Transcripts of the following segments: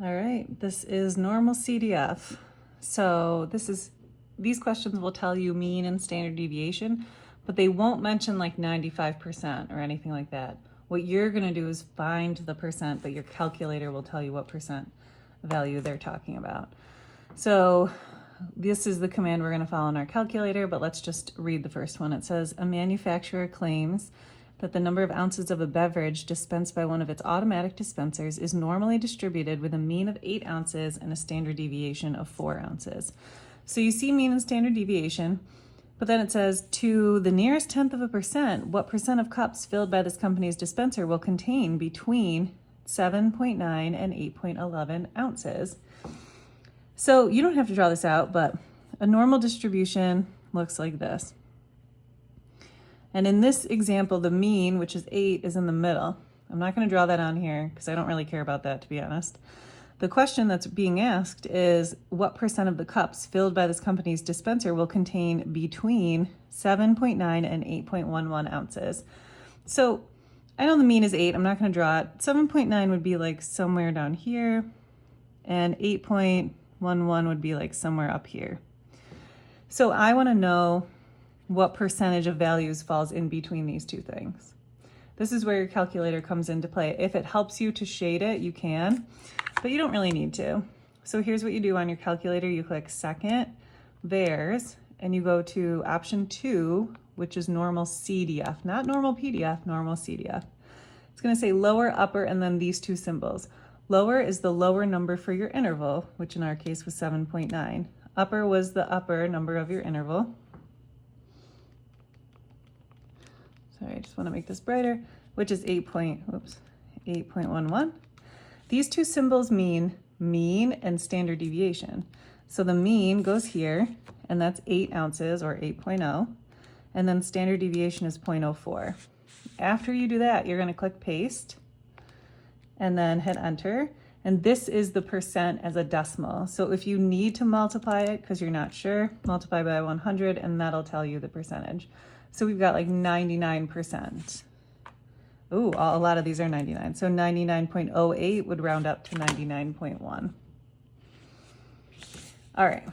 All right, this is normal CDF. So these questions will tell you mean and standard deviation, but they won't mention like 95% or anything like that. What you're gonna do is find the percent, but your calculator will tell you what percent value they're talking about. So this is the command we're gonna follow in our calculator, but let's just read the first one. It says, a manufacturer claims that the number of ounces of a beverage dispensed by one of its automatic dispensers is normally distributed with a mean of 8 ounces and a standard deviation of 4 ounces. So you see mean and standard deviation, but then it says to the nearest tenth of a percent, what percent of cups filled by this company's dispenser will contain between 7.9 and 8.11 ounces. So you don't have to draw this out, but a normal distribution looks like this. And in this example, the mean, which is 8, is in the middle. I'm not going to draw that on here because I don't really care about that, to be honest. The question that's being asked is what percent of the cups filled by this company's dispenser will contain between 7.9 and 8.11 ounces. So I know the mean is 8. I'm not going to draw it. 7.9 would be like somewhere down here, and 8.11 would be like somewhere up here. So I want to know what percentage of values falls in between these two things. This is where your calculator comes into play. If it helps you to shade it, you can, but you don't really need to. So here's what you do on your calculator. You click second, VARS, and you go to option 2, which is normal CDF, not normal PDF, normal CDF. It's gonna say lower, upper, and then these two symbols. Lower is the lower number for your interval, which in our case was 7.9. Upper was the upper number of your interval. Sorry, I just want to make this brighter, which is 8.11. These two symbols mean mean and standard deviation. So the mean goes here, and that's 8 ounces or 8.0, and then standard deviation is 0.04. After you do that, you're going to click paste and then hit enter. And this is the percent as a decimal. So if you need to multiply it because you're not sure, multiply by 100 and that'll tell you the percentage. So we've got like 99%. Ooh, a lot of these are 99. So 99.08 would round up to 99.1. All right.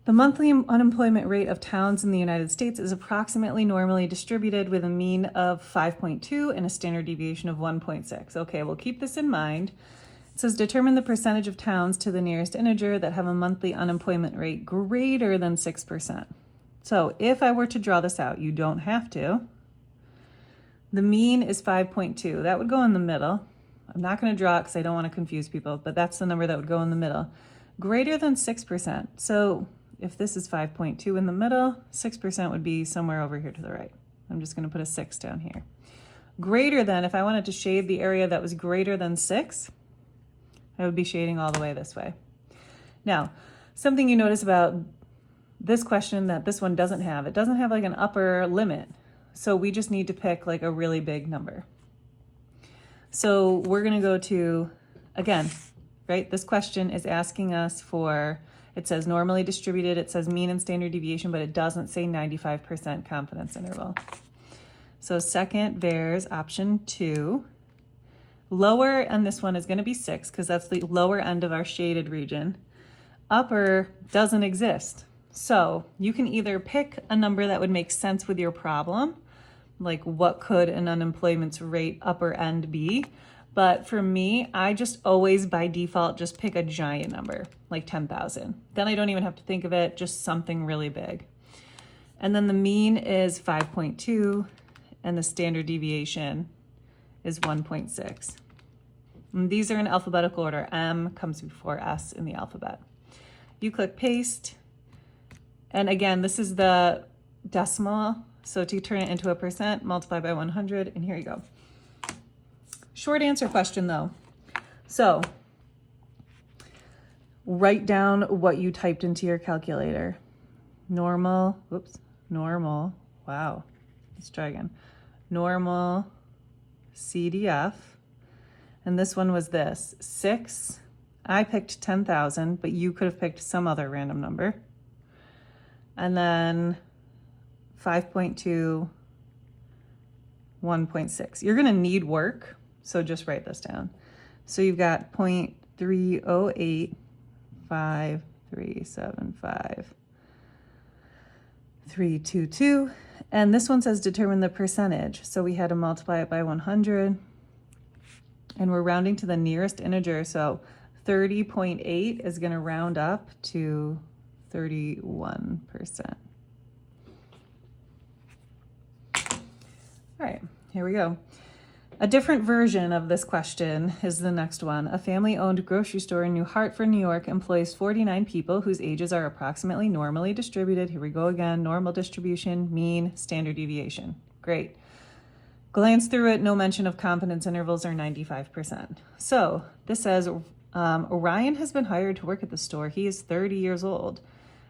The monthly unemployment rate of towns in the United States is approximately normally distributed with a mean of 5.2 and a standard deviation of 1.6. Okay, we'll keep this in mind. It says determine the percentage of towns to the nearest integer that have a monthly unemployment rate greater than 6%. So if I were to draw this out, you don't have to. The mean is 5.2. That would go in the middle. I'm not going to draw it because I don't want to confuse people, but that's the number that would go in the middle. Greater than 6%. So if this is 5.2 in the middle, 6% would be somewhere over here to the right. I'm just going to put a 6 down here. Greater than, if I wanted to shade the area that was greater than 6, I would be shading all the way this way. Now, something you notice about this question that this one doesn't have, it doesn't have like an upper limit. So we just need to pick like a really big number. So we're going to go to, again, right? This question is asking us for, it says normally distributed, it says mean and standard deviation, but it doesn't say 95% confidence interval. So second, VARS, option 2. Lower on this one is going to be 6 because that's the lower end of our shaded region. Upper doesn't exist. So you can either pick a number that would make sense with your problem, like what could an unemployment rate upper end be? But for me, I just always by default just pick a giant number, like 10,000. Then I don't even have to think of it, just something really big. And then the mean is 5.2 and the standard deviation is 1.6. And these are in alphabetical order. M comes before S in the alphabet. You click paste. And again, this is the decimal. So to turn it into a percent, multiply by 100, and here you go. Short answer question though. So write down what you typed into your calculator. Normal, wow. Let's try again. Normal CDF. And this one was this, 6. I picked 10,000, but you could have picked some other random number. And then 5.2, 1.6. You're going to need work, so just write this down. So you've got 0.3085375,322. And this one says determine the percentage. So we had to multiply it by 100. And we're rounding to the nearest integer. So 30.8 is going to round up to 31%. All right, here we go. A different version of this question is the next one. A family-owned grocery store in New Hartford, New York employs 49 people whose ages are approximately normally distributed. Here we go again, normal distribution, mean, standard deviation. Great. Glance through it, no mention of confidence intervals are 95%. So this says, Orion has been hired to work at the store. He is 30 years old.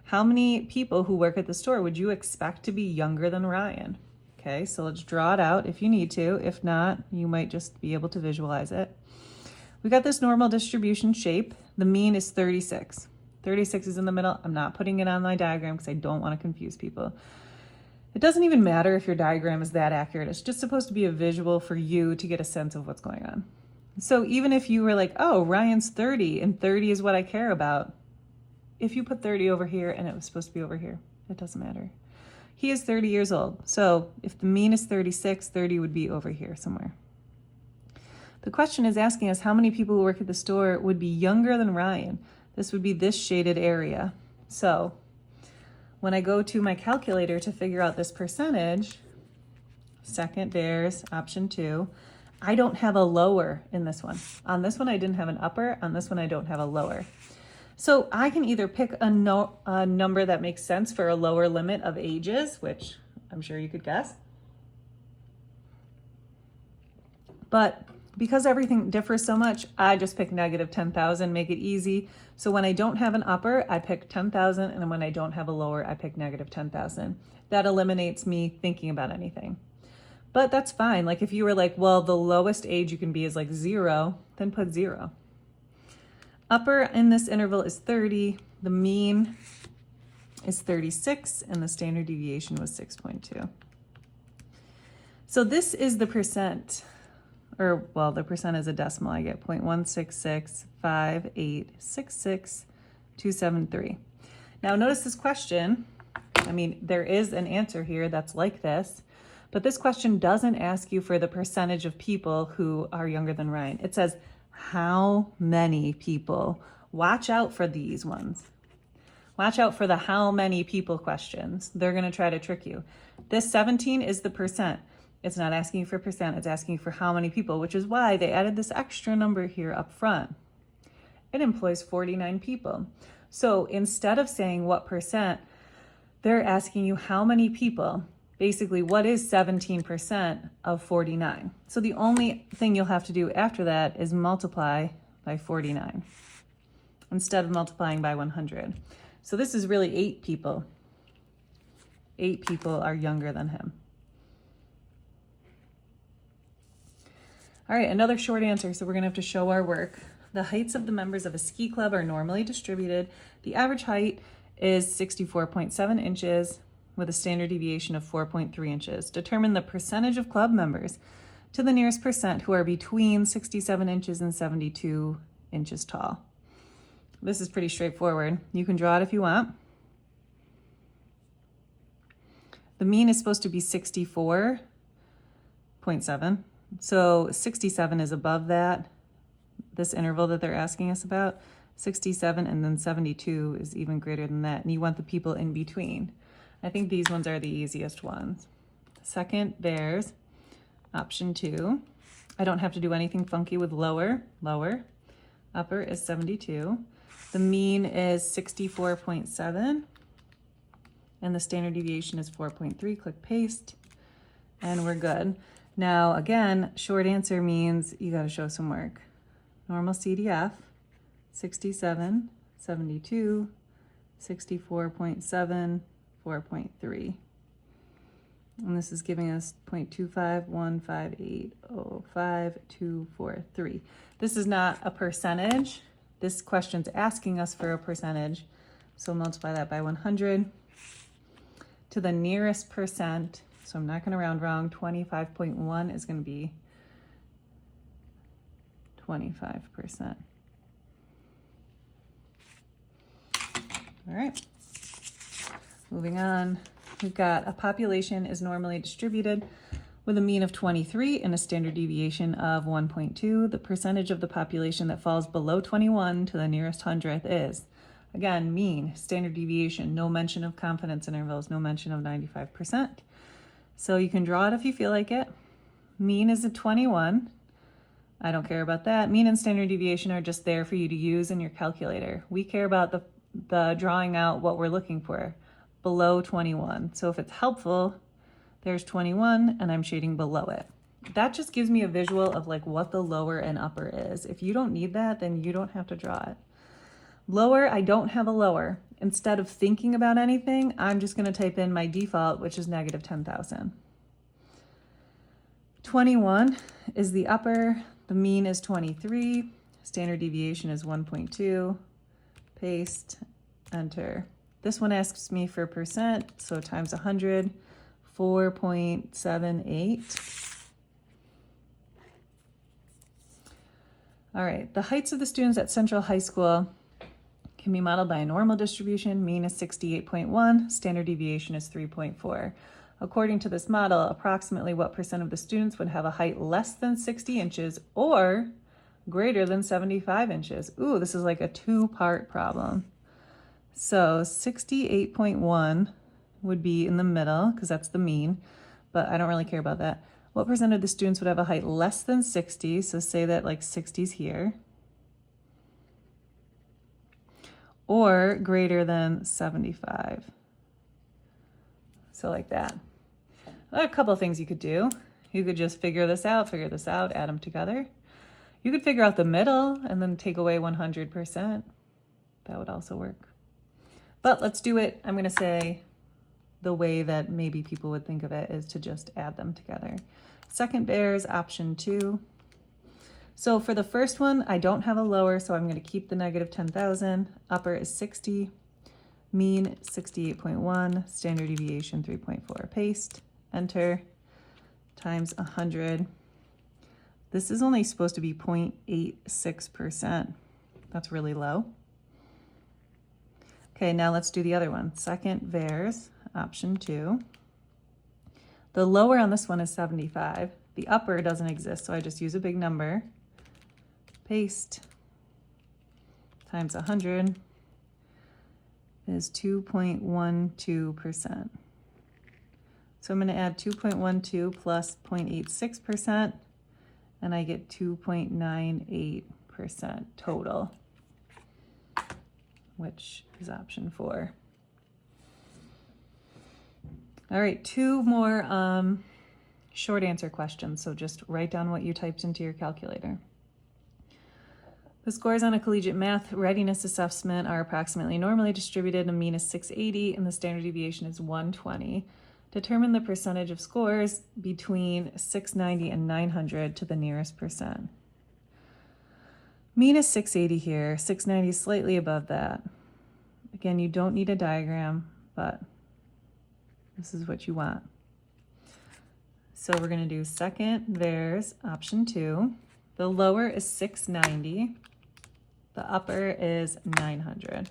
How many people who work at the store would you expect to be younger than Ryan? Okay, so let's draw it out if you need to. If not, you might just be able to visualize it. We got this normal distribution shape. The mean is 36. 36 is in the middle. I'm not putting it on my diagram because I don't want to confuse people. It doesn't even matter if your diagram is that accurate. It's just supposed to be a visual for you to get a sense of what's going on. So even if you were like, oh, Ryan's 30 and 30 is what I care about, if you put 30 over here and it was supposed to be over here, it doesn't matter. He is 30 years old. So if the mean is 36, 30 would be over here somewhere. The question is asking us how many people who work at the store would be younger than Ryan. This would be this shaded area. So when I go to my calculator to figure out this percentage, second there's option 2. I don't have a lower in this one. On this one, I didn't have an upper. On this one, I don't have a lower. So I can either pick a number that makes sense for a lower limit of ages, which I'm sure you could guess. But because everything differs so much, I just pick negative 10,000, make it easy. So when I don't have an upper, I pick 10,000, and when I don't have a lower, I pick negative 10,000. That eliminates me thinking about anything. But that's fine. Like if you were like, well, the lowest age you can be is like 0, then put 0. Upper in this interval is 30, the mean is 36, and the standard deviation was 6.2. So this is the percent, or well, the percent is a decimal. I get 0.1665866,273. Now notice this question, I mean, there is an answer here that's like this, but this question doesn't ask you for the percentage of people who are younger than Ryan. It says, how many people? Watch out for these ones. Watch out for the how many people questions. They're going to try to trick you. This 17 is the percent. It's not asking you for percent. It's asking you for how many people, which is why they added this extra number here up front. It employs 49 people. So instead of saying what percent, they're asking you how many people. Basically, what is 17% of 49? So the only thing you'll have to do after that is multiply by 49 instead of multiplying by 100. So this is really 8 people. 8 people are younger than him. All right, another short answer. So we're going to have to show our work. The heights of the members of a ski club are normally distributed. The average height is 64.7 inches. With a standard deviation of 4.3 inches. Determine the percentage of club members to the nearest percent who are between 67 inches and 72 inches tall. This is pretty straightforward. You can draw it if you want. The mean is supposed to be 64.7. So 67 is above that, this interval that they're asking us about. 67 and then 72 is even greater than that. And you want the people in between. I think these ones are the easiest ones. Second, there's option 2. I don't have to do anything funky with lower. Upper is 72. The mean is 64.7. And the standard deviation is 4.3. Click paste. And we're good. Now, again, short answer means you got to show some work. Normal CDF, 67, 72, 64.7, 4.3. And this is giving us 0.2515805,243. This is not a percentage. This question's asking us for a percentage. So multiply that by 100 to the nearest percent. So I'm not going to round wrong. 25.1 is going to be 25%. All right, moving on. We've got a population is normally distributed with a mean of 23 and a standard deviation of 1.2. The percentage of the population that falls below 21 to the nearest hundredth is, again, mean, standard deviation, no mention of confidence intervals, no mention of 95%. So you can draw it if you feel like it. Mean is a 21. I don't care about that. Mean and standard deviation are just there for you to use in your calculator. We care about the drawing out what we're looking for, below 21. So if it's helpful, there's 21 and I'm shading below it. That just gives me a visual of like what the lower and upper is. If you don't need that, then you don't have to draw it. Lower, I don't have a lower. Instead of thinking about anything, I'm just gonna type in my default, which is negative 10,000. 21 is the upper, the mean is 23, standard deviation is 1.2, paste, enter. This one asks me for percent, so times 100, 4.78. All right, the heights of the students at Central High School can be modeled by a normal distribution. Mean is 68.1, standard deviation is 3.4. According to this model, approximately what percent of the students would have a height less than 60 inches or greater than 75 inches? Ooh, this is like a two-part problem. So 68.1 would be in the middle because that's the mean, but I don't really care about that. What percent of the students would have a height less than 60? So say that like 60's here. Or greater than 75. So like that. A couple of things you could do. You could just figure this out, add them together. You could figure out the middle and then take away 100%. That would also work. But let's do it. I'm going to say the way that maybe people would think of it is to just add them together. Second bears, option 2. So for the first one, I don't have a lower, so I'm going to keep the negative 10,000. Upper is 60, mean 68.1, standard deviation 3.4. Paste, enter, times 100. This is only supposed to be 0.86%. That's really low. Okay, now let's do the other one. Second VAERS, option 2. The lower on this one is 75. The upper doesn't exist, so I just use a big number. Paste, times 100 is 2.12%. So I'm going to add 2.12 plus 0.86%, and I get 2.98% total, which is option 4. All right, 2 more short answer questions. So just write down what you typed into your calculator. The scores on a collegiate math readiness assessment are approximately normally distributed. A mean is 680 and the standard deviation is 120. Determine the percentage of scores between 690 and 900 to the nearest percent. Mean is 680 here, 690 is slightly above that. Again, you don't need a diagram, but this is what you want. So we're going to do second VAERS, option 2. The lower is 690. The upper is 900.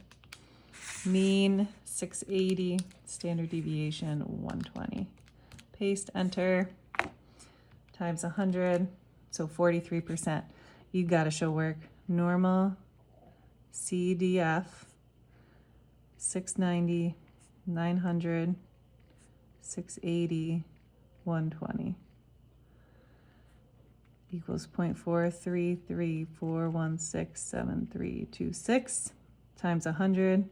Mean 680, standard deviation 120. Paste, enter, times 100, so 43%. You got to show work. Normal, CDF, 690, 900, 680, 120. Equals 0.433416736 times 100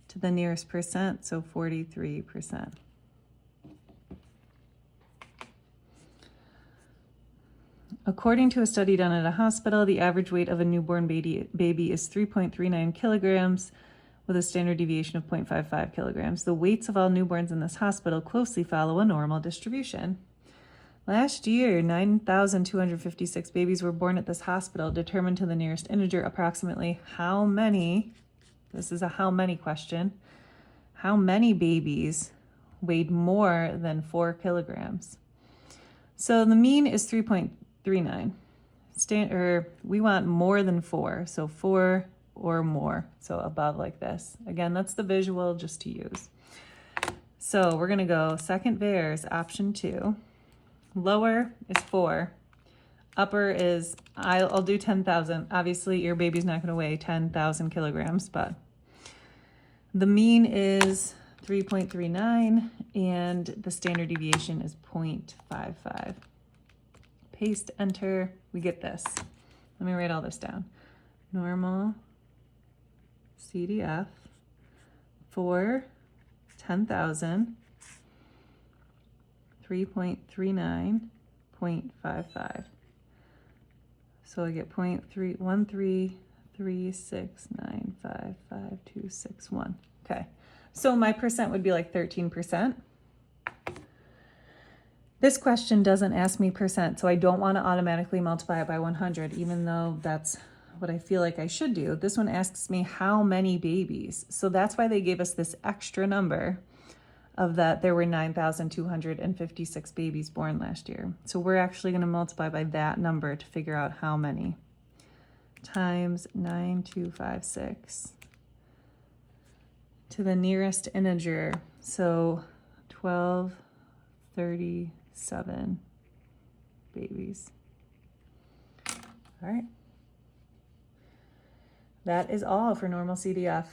to the nearest percent, so 43%. According to a study done at a hospital, the average weight of a newborn baby is 3.39 kilograms with a standard deviation of 0.55 kilograms. The weights of all newborns in this hospital closely follow a normal distribution. Last year, 9,256 babies were born at this hospital. Determined to the nearest integer approximately how many, this is a how many question, how many babies weighed more than 4 kilograms? So the mean is 3.39. we want more than 4, so 4 or more, so above like this. Again, that's the visual just to use. So we're gonna go second VAERS, option 2. Lower is 4. Upper is, I'll do 10,000. Obviously your baby's not gonna weigh 10,000 kilograms, but the mean is 3.39 and the standard deviation is 0.55. Paste, enter, we get this. Let me write all this down. Normal CDF for 10,000, 3.39, 0.55. So I get 0.1336955261. Okay, so my percent would be like 13%. This question doesn't ask me percent, so I don't want to automatically multiply it by 100, even though that's what I feel like I should do. This one asks me how many babies. So that's why they gave us this extra number of that there were 9,256 babies born last year. So we're actually going to multiply by that number to figure out how many. Times 9,256 to the nearest integer. So 1,237 babies. All right. That is all for normal CDF.